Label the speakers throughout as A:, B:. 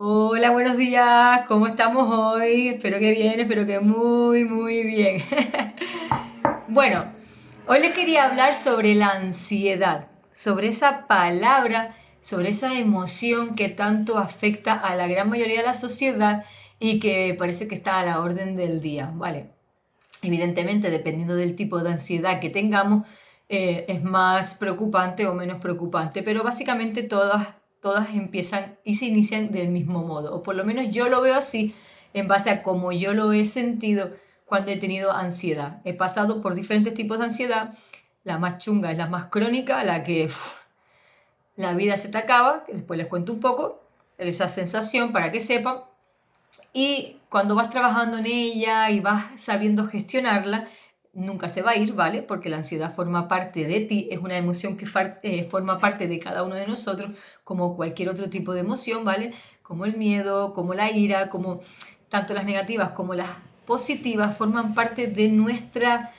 A: Hola, buenos días, ¿cómo estamos hoy? Espero que bien, espero que muy, muy bien. Bueno, hoy les quería hablar sobre la ansiedad, sobre esa palabra, sobre esa emoción que tanto afecta a la gran mayoría de la sociedad y que parece que está a la orden del día, ¿vale? Evidentemente, dependiendo del tipo de ansiedad que tengamos, es más preocupante o menos preocupante, pero básicamente todas empiezan y se inician del mismo modo, o por lo menos yo lo veo así en base a cómo yo lo he sentido cuando he tenido ansiedad. He pasado por diferentes tipos de ansiedad, la más chunga es la más crónica, la que la vida se te acaba, que después les cuento un poco, esa sensación para que sepan, y cuando vas trabajando en ella y vas sabiendo gestionarla, nunca se va a ir, ¿vale? Porque la ansiedad forma parte de ti, es una emoción que forma parte de cada uno de nosotros, como cualquier otro tipo de emoción, ¿vale? Como el miedo, como la ira, como tanto las negativas como las positivas forman parte de nuestra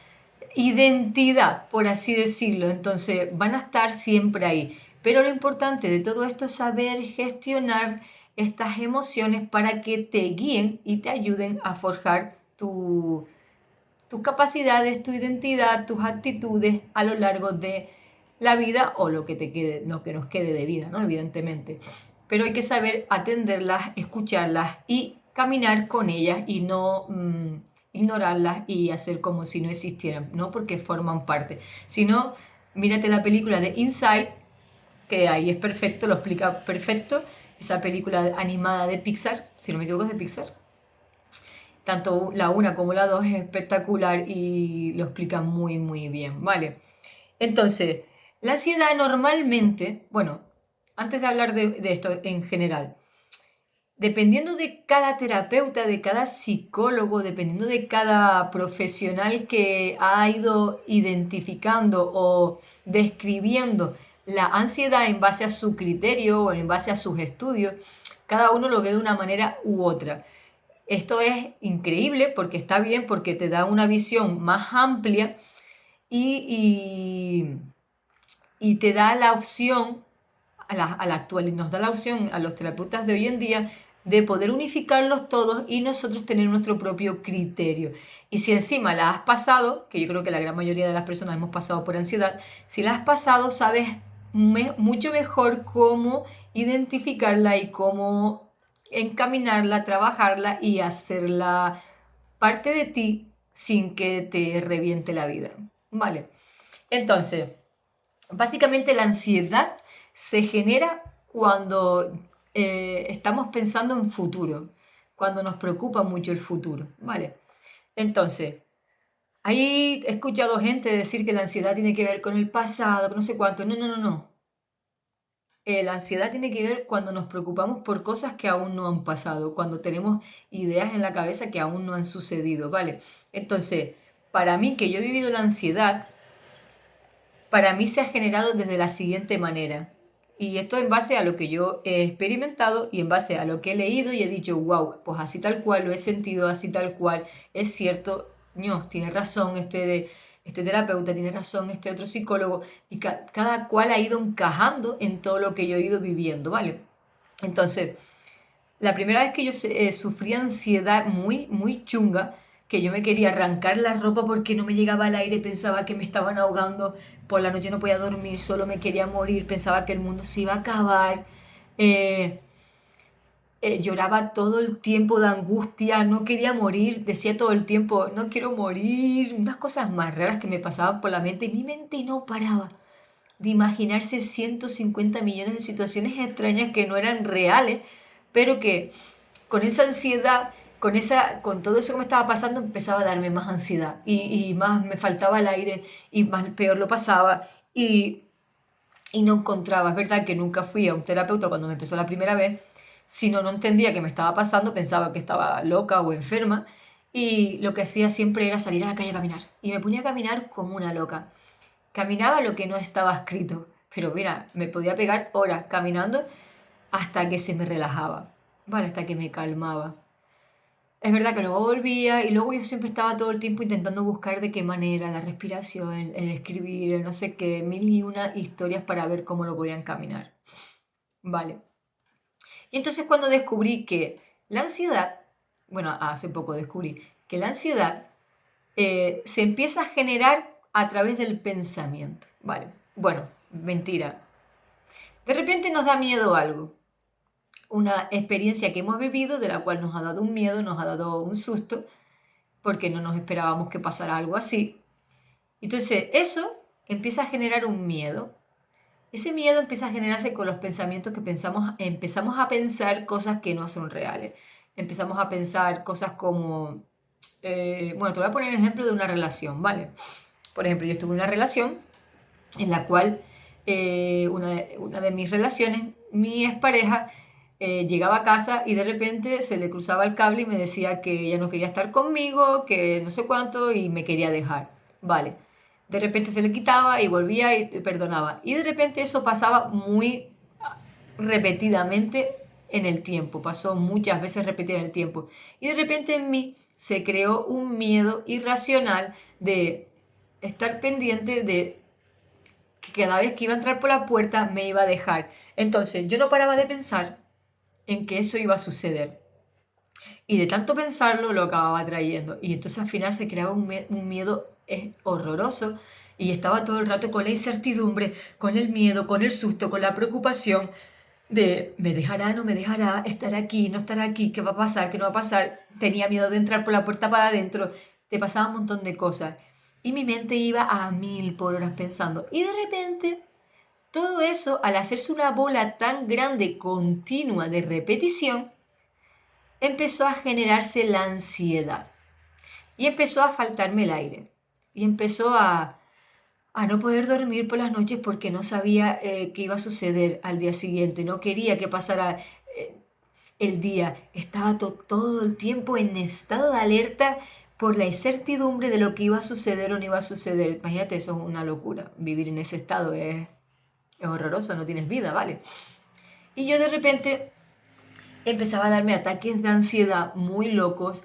A: identidad, por así decirlo. Entonces van a estar siempre ahí. Pero lo importante de todo esto es saber gestionar estas emociones para que te guíen y te ayuden a forjar tus capacidades, tu identidad, tus actitudes a lo largo de la vida o lo que te quede, lo que nos quede de vida, ¿no? Evidentemente. Pero hay que saber atenderlas, escucharlas y caminar con ellas y no ignorarlas y hacer como si no existieran, ¿no? Porque forman parte. Si no, mírate la película de Inside, que ahí es perfecto, lo explica perfecto. Esa película animada de Pixar, si no me equivoco es de Pixar, tanto la una como la dos es espectacular y lo explica muy, muy bien, ¿vale? Entonces, la ansiedad normalmente, bueno, antes de hablar de esto en general, dependiendo de cada terapeuta, de cada psicólogo, dependiendo de cada profesional que ha ido identificando o describiendo la ansiedad en base a su criterio o en base a sus estudios, cada uno lo ve de una manera u otra. Esto es increíble porque está bien, porque te da una visión más amplia y, y te da la opción, a la actual, nos da la opción a los terapeutas de hoy en día de poder unificarlos todos y nosotros tener nuestro propio criterio. Y si encima la has pasado, que yo creo que la gran mayoría de las personas hemos pasado por ansiedad, si la has pasado, sabes mucho mejor cómo identificarla y cómo encaminarla, trabajarla y hacerla parte de ti sin que te reviente la vida. ¿Vale? Entonces, básicamente la ansiedad se genera cuando estamos pensando en futuro, cuando nos preocupa mucho el futuro, ¿vale? Entonces, ahí he escuchado gente decir que la ansiedad tiene que ver con el pasado, que no sé cuánto. No, no, no, no. La ansiedad tiene que ver cuando nos preocupamos por cosas que aún no han pasado, cuando tenemos ideas en la cabeza que aún no han sucedido, ¿vale? Entonces, para mí que yo he vivido la ansiedad, para mí se ha generado desde la siguiente manera. Y esto en base a lo que yo he experimentado y en base a lo que he leído y he dicho, wow, pues así tal cual lo he sentido, así tal cual, es cierto, no, tiene razón este terapeuta, tiene razón este otro psicólogo, y cada cual ha ido encajando en todo lo que yo he ido viviendo, ¿vale? Entonces, la primera vez que yo sufrí ansiedad muy, muy chunga, que yo me quería arrancar la ropa porque no me llegaba el aire, pensaba que me estaban ahogando, por la noche no podía dormir, solo me quería morir, pensaba que el mundo se iba a acabar, eh, lloraba todo el tiempo de angustia, no quería morir, decía todo el tiempo, no quiero morir, unas cosas más raras que me pasaban por la mente y mi mente no paraba de imaginarse 150 millones de situaciones extrañas que no eran reales, pero que con esa ansiedad, con todo eso que me estaba pasando, empezaba a darme más ansiedad y más me faltaba el aire y más peor lo pasaba y no encontraba. Es verdad que nunca fui a un terapeuta cuando me empezó la primera vez, sino no entendía qué me estaba pasando, pensaba que estaba loca o enferma y lo que hacía siempre era salir a la calle a caminar y me ponía a caminar como una loca. Caminaba lo que no estaba escrito, pero mira, me podía pegar horas caminando hasta que se me relajaba, ¿vale? Hasta que me calmaba. Es verdad que luego volvía y luego yo siempre estaba todo el tiempo intentando buscar de qué manera la respiración, el escribir, el no sé qué, mil y una historias para ver cómo lo podían caminar. Vale. Y entonces cuando descubrí que la ansiedad, bueno, hace poco descubrí que la ansiedad se empieza a generar a través del pensamiento, ¿vale? Bueno, mentira. De repente nos da miedo algo, una experiencia que hemos vivido de la cual nos ha dado un miedo, nos ha dado un susto, porque no nos esperábamos que pasara algo así. Entonces eso empieza a generar un miedo. Ese miedo empieza a generarse con los pensamientos que empezamos a pensar cosas que no son reales. Empezamos a pensar cosas como, bueno, te voy a poner el ejemplo de una relación, ¿vale? Por ejemplo, yo estuve en una relación en la cual una de mis relaciones, mi expareja, llegaba a casa y de repente se le cruzaba el cable y me decía que ella no quería estar conmigo, que no sé cuánto y me quería dejar. Vale. De repente se le quitaba y volvía y perdonaba. Y de repente eso pasaba muy repetidamente en el tiempo, pasó muchas veces repetida en el tiempo. Y de repente en mí se creó un miedo irracional de estar pendiente de que cada vez que iba a entrar por la puerta me iba a dejar. Entonces yo no paraba de pensar en que eso iba a suceder. Y de tanto pensarlo lo acababa trayendo. Y entonces al final se creaba un miedo horroroso. Y estaba todo el rato con la incertidumbre, con el miedo, con el susto, con la preocupación de me dejará, no me dejará, estar aquí, no estar aquí, qué va a pasar, qué no va a pasar. Tenía miedo de entrar por la puerta para adentro. Te pasaba un montón de cosas. Y mi mente iba a 1000 por hora pensando. Y de repente todo eso, al hacerse una bola tan grande, continua de repetición, empezó a generarse la ansiedad. Y empezó a faltarme el aire. Y empezó a no poder dormir por las noches porque no sabía qué iba a suceder al día siguiente. No quería que pasara el día. Estaba todo el tiempo en estado de alerta por la incertidumbre de lo que iba a suceder o no iba a suceder. Imagínate, eso es una locura. Vivir en ese estado es horroroso, no tienes vida, ¿vale? Y yo de repente empezaba a darme ataques de ansiedad muy locos,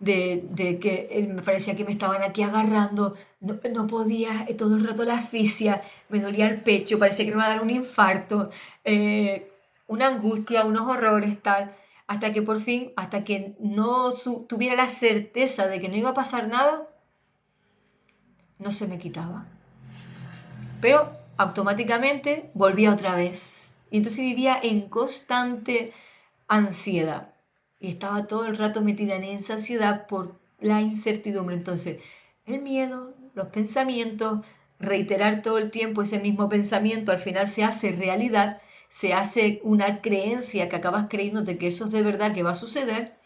A: de que me parecía que me estaban aquí agarrando, no podía, todo el rato la asfixia, me dolía el pecho, parecía que me iba a dar un infarto, una angustia, unos horrores, tal, hasta que por fin, hasta que no tuviera la certeza de que no iba a pasar nada, no se me quitaba. Pero automáticamente volvía otra vez. Y entonces vivía en constante ansiedad. Y estaba todo el rato metida en esa ansiedad por la incertidumbre. Entonces, el miedo, los pensamientos, reiterar todo el tiempo ese mismo pensamiento, al final se hace realidad, se hace una creencia que acabas creyéndote que eso es de verdad que va a suceder.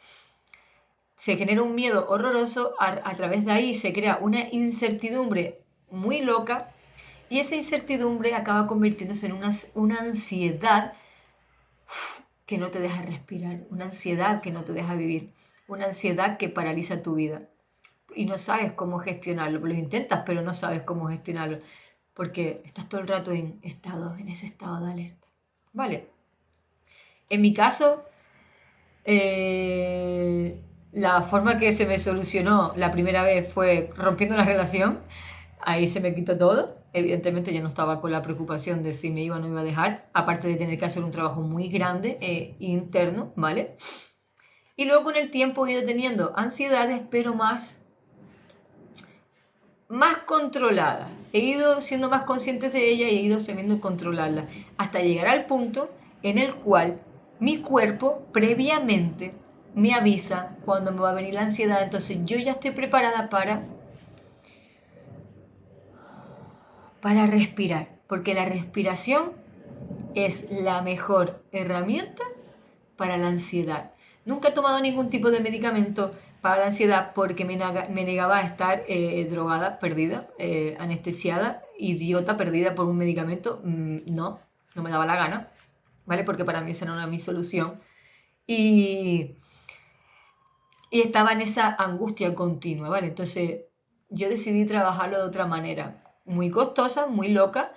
A: Se genera un miedo horroroso, a través de ahí se crea una incertidumbre muy loca y esa incertidumbre acaba convirtiéndose en una ansiedad que no te deja respirar, una ansiedad que no te deja vivir, una ansiedad que paraliza tu vida. Y no sabes cómo gestionarlo, lo intentas, pero no sabes cómo gestionarlo, porque estás todo el rato en ese estado de alerta. ¿Vale? En mi caso, la forma que se me solucionó la primera vez fue rompiendo la relación. Ahí se me quitó todo. Evidentemente ya no estaba con la preocupación de si me iba o no iba a dejar, aparte de tener que hacer un trabajo muy grande interno, ¿vale? Y luego con el tiempo he ido teniendo ansiedades, pero más controladas. He ido siendo más consciente de ella y he ido sabiendo controlarla, hasta llegar al punto en el cual mi cuerpo previamente me avisa cuando me va a venir la ansiedad, entonces yo ya estoy preparada para respirar, porque la respiración es la mejor herramienta para la ansiedad. Nunca he tomado ningún tipo de medicamento para la ansiedad porque me negaba a estar drogada, perdida, anestesiada, idiota, perdida por un medicamento. No, no me daba la gana, ¿vale? Porque para mí esa no era mi solución. Y, y estaba en esa angustia continua, ¿vale? Entonces yo decidí trabajarlo de otra manera, muy costosa, muy loca,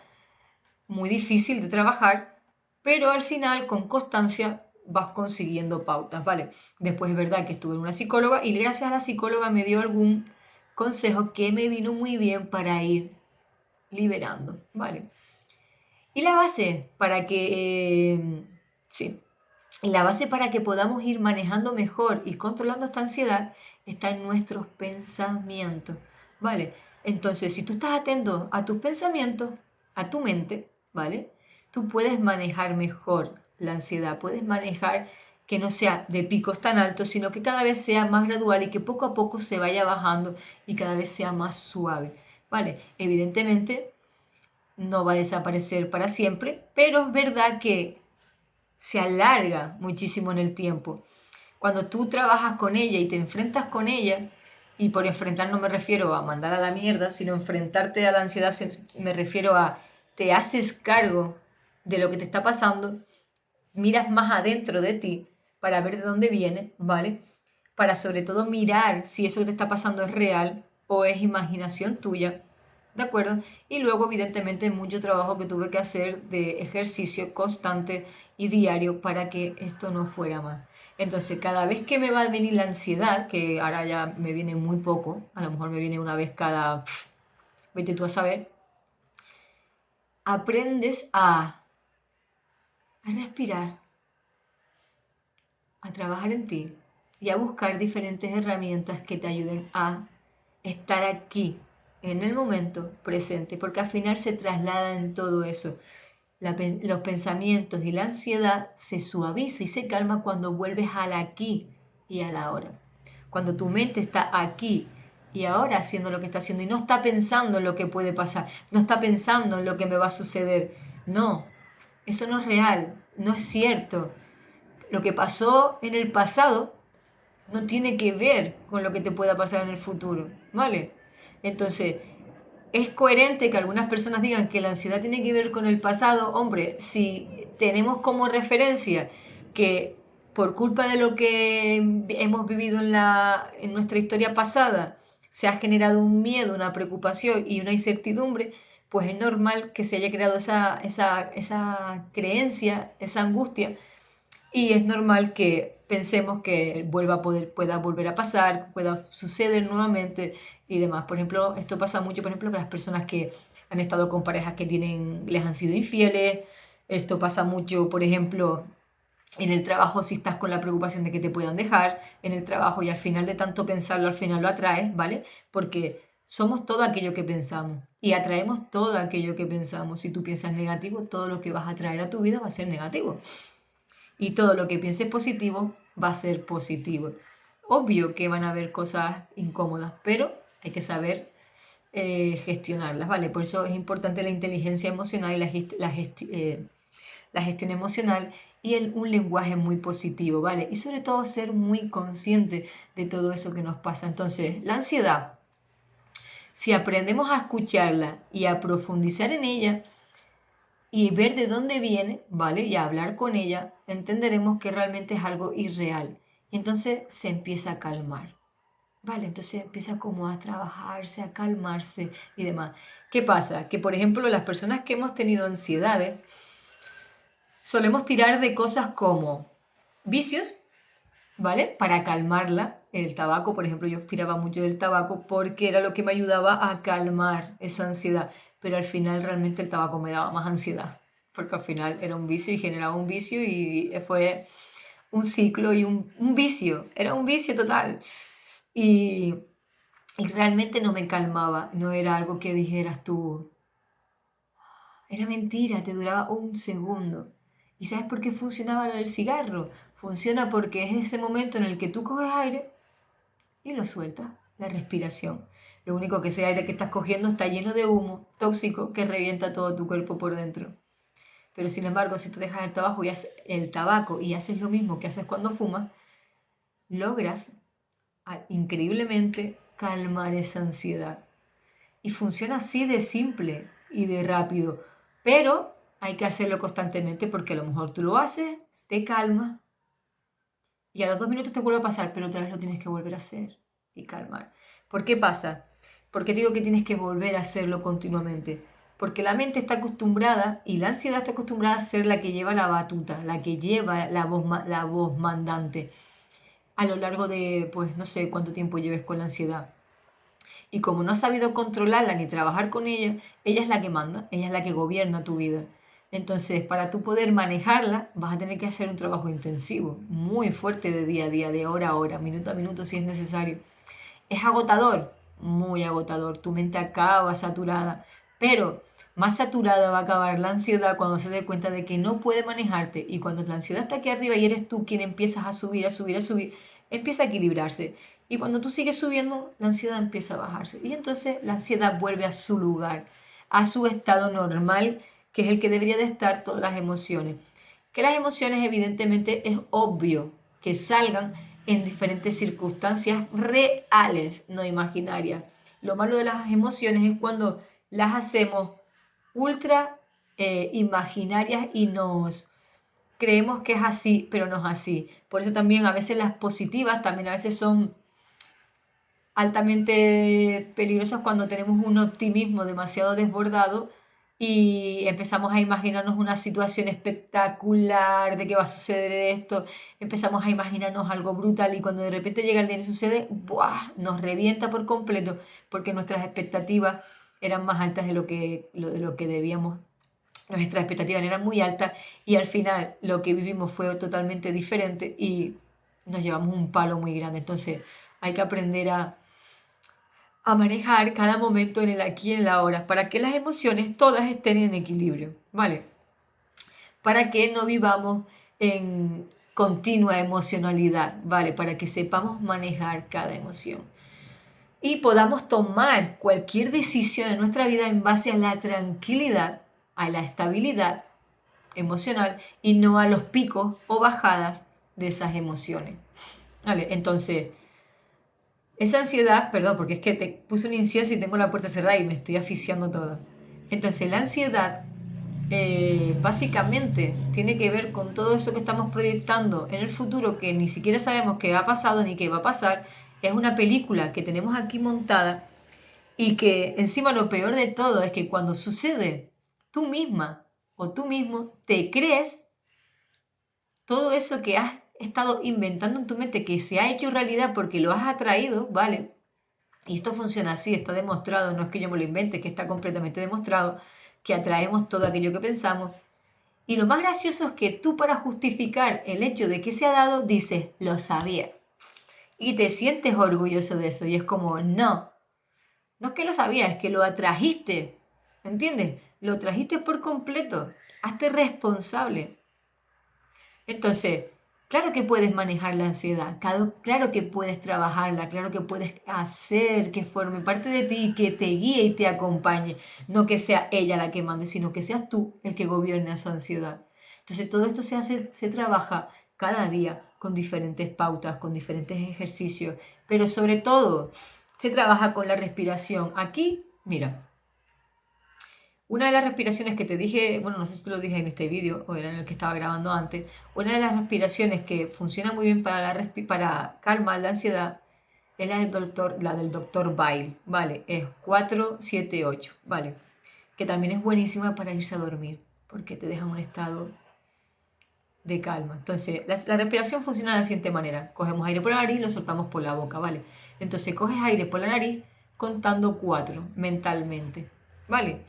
A: muy difícil de trabajar, pero al final con constancia vas consiguiendo pautas, ¿vale? Después es verdad que estuve en una psicóloga y gracias a la psicóloga me dio algún consejo que me vino muy bien para ir liberando, ¿vale? Y la base para que, sí, Y la base para que podamos ir manejando mejor y controlando esta ansiedad está en nuestros pensamientos, ¿vale? Entonces, si tú estás atento a tus pensamientos, a tu mente, ¿vale? Tú puedes manejar mejor la ansiedad, puedes manejar que no sea de picos tan altos, sino que cada vez sea más gradual y que poco a poco se vaya bajando y cada vez sea más suave, ¿vale? Evidentemente, no va a desaparecer para siempre, pero es verdad que se alarga muchísimo en el tiempo. Cuando tú trabajas con ella y te enfrentas con ella, y por enfrentar no me refiero a mandar a la mierda, sino enfrentarte a la ansiedad, me refiero a te haces cargo de lo que te está pasando, miras más adentro de ti para ver de dónde viene, ¿vale? Para sobre todo mirar si eso que te está pasando es real o es imaginación tuya, ¿de acuerdo? Y luego, evidentemente, mucho trabajo que tuve que hacer de ejercicio constante y diario para que esto no fuera más. Entonces, cada vez que me va a venir la ansiedad, que ahora ya me viene muy poco, a lo mejor me viene una vez cada, vete tú a saber, aprendes a respirar, a trabajar en ti y a buscar diferentes herramientas que te ayuden a estar aquí, en el momento presente, porque al final se traslada en todo eso. Los pensamientos y la ansiedad se suaviza y se calma cuando vuelves al aquí y a la ahora. Cuando tu mente está aquí y ahora haciendo lo que está haciendo y no está pensando en lo que puede pasar, no está pensando en lo que me va a suceder. No, eso no es real, no es cierto. Lo que pasó en el pasado no tiene que ver con lo que te pueda pasar en el futuro, ¿vale? Entonces, es coherente que algunas personas digan que la ansiedad tiene que ver con el pasado. Hombre, si tenemos como referencia que por culpa de lo que hemos vivido en nuestra historia pasada se ha generado un miedo, una preocupación y una incertidumbre, pues es normal que se haya creado esa creencia, esa angustia, y es normal que pensemos que pueda volver a pasar, pueda suceder nuevamente y demás. Por ejemplo, esto pasa mucho, por ejemplo, con las personas que han estado con parejas que les han sido infieles. Esto pasa mucho, por ejemplo, en el trabajo si estás con la preocupación de que te puedan dejar en el trabajo y al final de tanto pensarlo, al final lo atraes, ¿vale? Porque somos todo aquello que pensamos y atraemos todo aquello que pensamos. Si tú piensas negativo, todo lo que vas a traer a tu vida va a ser negativo. Y todo lo que pienses positivo va a ser positivo. Obvio que van a haber cosas incómodas, pero hay que saber gestionarlas, ¿vale? Por eso es importante la inteligencia emocional y la gestión emocional y un lenguaje muy positivo, ¿vale? Y sobre todo ser muy consciente de todo eso que nos pasa. Entonces, la ansiedad, si aprendemos a escucharla y a profundizar en ella, y ver de dónde viene, ¿vale? Y a hablar con ella, entenderemos que realmente es algo irreal. Y entonces se empieza a calmar, ¿vale? Entonces empieza como a trabajarse, a calmarse y demás. ¿Qué pasa? Que, por ejemplo, las personas que hemos tenido ansiedades, solemos tirar de cosas como vicios, ¿vale? Para calmarla. El tabaco, por ejemplo, yo tiraba mucho del tabaco porque era lo que me ayudaba a calmar esa ansiedad, pero al final realmente el tabaco me daba más ansiedad, porque al final era un vicio y generaba un vicio y fue un ciclo y un vicio, era un vicio total. Y, y realmente no me calmaba, no era algo que dijeras tú, era mentira, te duraba un segundo. ¿Y sabes por qué funcionaba lo del cigarro? Funciona porque es ese momento en el que tú coges aire y lo sueltas, la respiración. Lo único que ese aire que estás cogiendo está lleno de humo tóxico que revienta todo tu cuerpo por dentro. Pero sin embargo, si tú dejas el tabaco y haces lo mismo que haces cuando fumas, logras increíblemente calmar esa ansiedad. Y funciona así de simple y de rápido. Pero hay que hacerlo constantemente porque a lo mejor tú lo haces, te calma y a los 2 minutos te vuelve a pasar, pero otra vez lo tienes que volver a hacer y calmar. ¿Por qué pasa? Porque digo que tienes que volver a hacerlo continuamente. Porque la mente está acostumbrada y la ansiedad está acostumbrada a ser la que lleva la batuta, la que lleva la voz mandante a lo largo de, pues no sé cuánto tiempo lleves con la ansiedad. Y como no has sabido controlarla ni trabajar con ella, ella es la que manda, ella es la que gobierna tu vida. Entonces, para tú poder manejarla, vas a tener que hacer un trabajo intensivo, muy fuerte de día a día, de hora a hora, minuto a minuto si es necesario. Es agotador, muy agotador. Tu mente acaba saturada, pero más saturada va a acabar la ansiedad cuando se dé cuenta de que no puede manejarte. Y cuando la ansiedad está aquí arriba y eres tú quien empiezas a subir, a subir, a subir, empieza a equilibrarse. Y cuando tú sigues subiendo, la ansiedad empieza a bajarse. Y entonces la ansiedad vuelve a su lugar, a su estado normal, que es el que debería de estar todas las emociones. Que las emociones evidentemente es obvio que salgan en diferentes circunstancias reales, no imaginarias. Lo malo de las emociones es cuando las hacemos ultra imaginarias y nos creemos que es así, pero no es así. Por eso también a veces las positivas también a veces son altamente peligrosas cuando tenemos un optimismo demasiado desbordado y empezamos a imaginarnos una situación espectacular de que va a suceder esto, empezamos a imaginarnos algo brutal y cuando de repente llega el día y sucede, ¡buah!, nos revienta por completo porque nuestras expectativas eran más altas de lo que debíamos. Nuestras expectativas eran muy altas y al final lo que vivimos fue totalmente diferente y nos llevamos un palo muy grande. Entonces hay que aprender a manejar cada momento en el aquí y en la ahora, para que las emociones todas estén en equilibrio, ¿vale? Para que no vivamos en continua emocionalidad, ¿vale? Para que sepamos manejar cada emoción y podamos tomar cualquier decisión en nuestra vida en base a la tranquilidad, a la estabilidad emocional y no a los picos o bajadas de esas emociones, ¿vale? Entonces, esa ansiedad, perdón, porque es que te puse un incienso y tengo la puerta cerrada y me estoy asfixiando toda. Entonces, la ansiedad básicamente tiene que ver con todo eso que estamos proyectando en el futuro que ni siquiera sabemos qué ha pasado ni qué va a pasar. Es una película que tenemos aquí montada y que encima lo peor de todo es que cuando sucede, tú misma o tú mismo te crees todo eso que has estado inventando en tu mente, que se ha hecho realidad porque lo has atraído, ¿vale? Y esto funciona así, está demostrado, no es que yo me lo invente, es que está completamente demostrado que atraemos todo aquello que pensamos. Y lo más gracioso es que tú para justificar el hecho de que se ha dado, dices, lo sabía. Y te sientes orgulloso de eso. Y es como, no, no es que lo sabías, es que lo atrajiste. ¿Entiendes? Lo trajiste por completo. Hazte responsable. Entonces, claro que puedes manejar la ansiedad, claro que puedes trabajarla, claro que puedes hacer que forme parte de ti y que te guíe y te acompañe. No que sea ella la que mande, sino que seas tú el que gobierne esa ansiedad. Entonces, todo esto se trabaja cada día con diferentes pautas, con diferentes ejercicios, pero sobre todo se trabaja con la respiración. Aquí, mira. Una de las respiraciones que te dije, bueno, no sé si te lo dije en este vídeo o era en el que estaba grabando antes, una de las respiraciones que funciona muy bien para calmar la ansiedad es la del doctor Bail, ¿vale? Es 4-7-8, ¿vale? Que también es buenísima para irse a dormir, porque te deja en un estado de calma. Entonces, la respiración funciona de la siguiente manera. Cogemos aire por la nariz y lo soltamos por la boca, ¿vale? Entonces, coges aire por la nariz contando 4 mentalmente, ¿vale?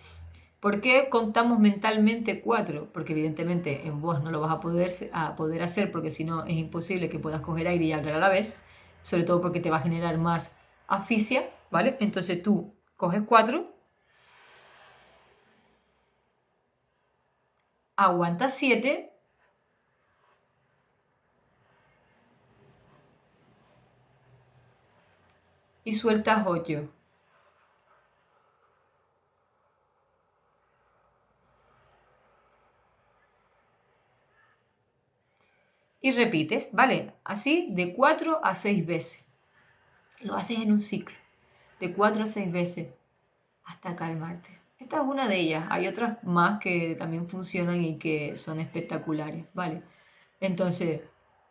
A: ¿Por qué contamos mentalmente 4? Porque evidentemente en vos no lo vas a poder hacer porque si no es imposible que puedas coger aire y hablar a la vez, sobre todo porque te va a generar más asfixia, ¿vale? Entonces tú coges 4, aguantas 7 y sueltas 8. Y repites, ¿vale? Así de 4 a 6 veces. Lo haces en un ciclo, de 4 a 6 veces, hasta calmarte. Esta es una de ellas. Hay otras más que también funcionan y que son espectaculares, ¿vale? Entonces,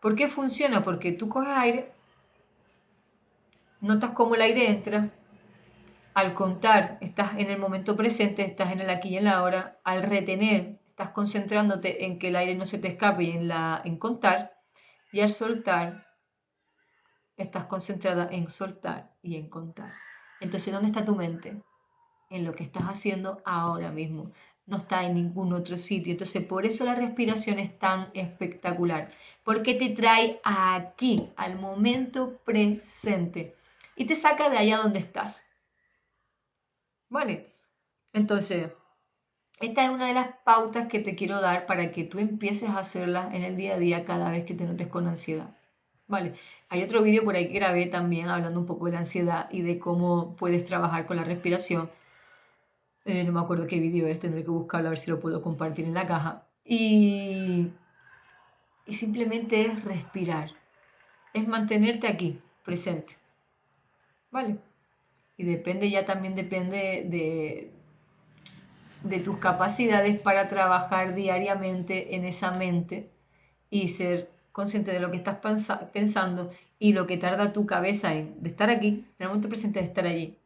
A: ¿por qué funciona? Porque tú coges aire, notas cómo el aire entra, al contar estás en el momento presente, estás en el aquí y en la ahora, al retener estás concentrándote en que el aire no se te escape y en contar, y al soltar estás concentrada en soltar y en contar. Entonces, ¿dónde está tu mente? En lo que estás haciendo ahora mismo. no está en ningún otro sitio. Entonces, por eso la respiración es tan espectacular, porque te trae aquí, al momento presente, y te saca de allá donde estás. ¿Vale? Entonces, esta es una de las pautas que te quiero dar para que tú empieces a hacerlas en el día a día cada vez que te notes con ansiedad. Vale, hay otro vídeo por ahí que grabé también hablando un poco de la ansiedad y de cómo puedes trabajar con la respiración. No me acuerdo qué vídeo es, tendré que buscarlo a ver si lo puedo compartir en la caja. Y simplemente es respirar, es mantenerte aquí, presente. ¿Vale? Y depende de tus capacidades para trabajar diariamente en esa mente y ser consciente de lo que estás pensando y lo que tarda tu cabeza de estar aquí, en el momento presente de estar allí.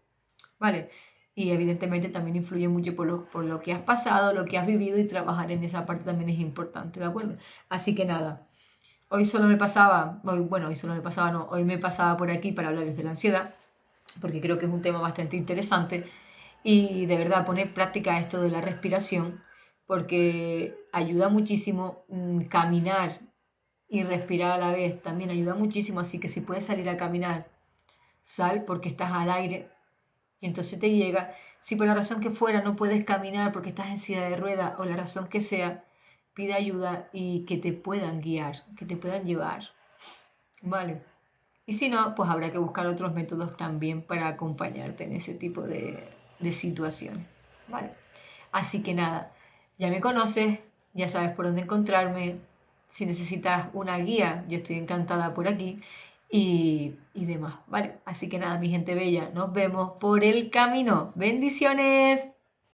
A: ¿Vale? Y evidentemente también influye mucho por lo que has pasado, lo que has vivido y trabajar en esa parte también es importante, ¿de acuerdo? Así que nada, hoy solo me pasaba, hoy solo me pasaba, no, hoy me pasaba por aquí para hablarles de la ansiedad, porque creo que es un tema bastante interesante y de verdad poner en práctica esto de la respiración, porque ayuda muchísimo caminar y respirar a la vez, también ayuda muchísimo, así que si puedes salir a caminar, sal porque estás al aire y entonces te llega. Si por la razón que fuera no puedes caminar porque estás en silla de ruedas o la razón que sea, pide ayuda y que te puedan guiar, que te puedan llevar. ¿Vale? Y si no, pues habrá que buscar otros métodos también para acompañarte en ese tipo de situaciones. ¿Vale? Así que nada, ya me conoces, ya sabes por dónde encontrarme. Si necesitas una guía, yo estoy encantada por aquí y demás, ¿vale? Así que nada, mi gente bella, nos vemos por el camino. Bendiciones.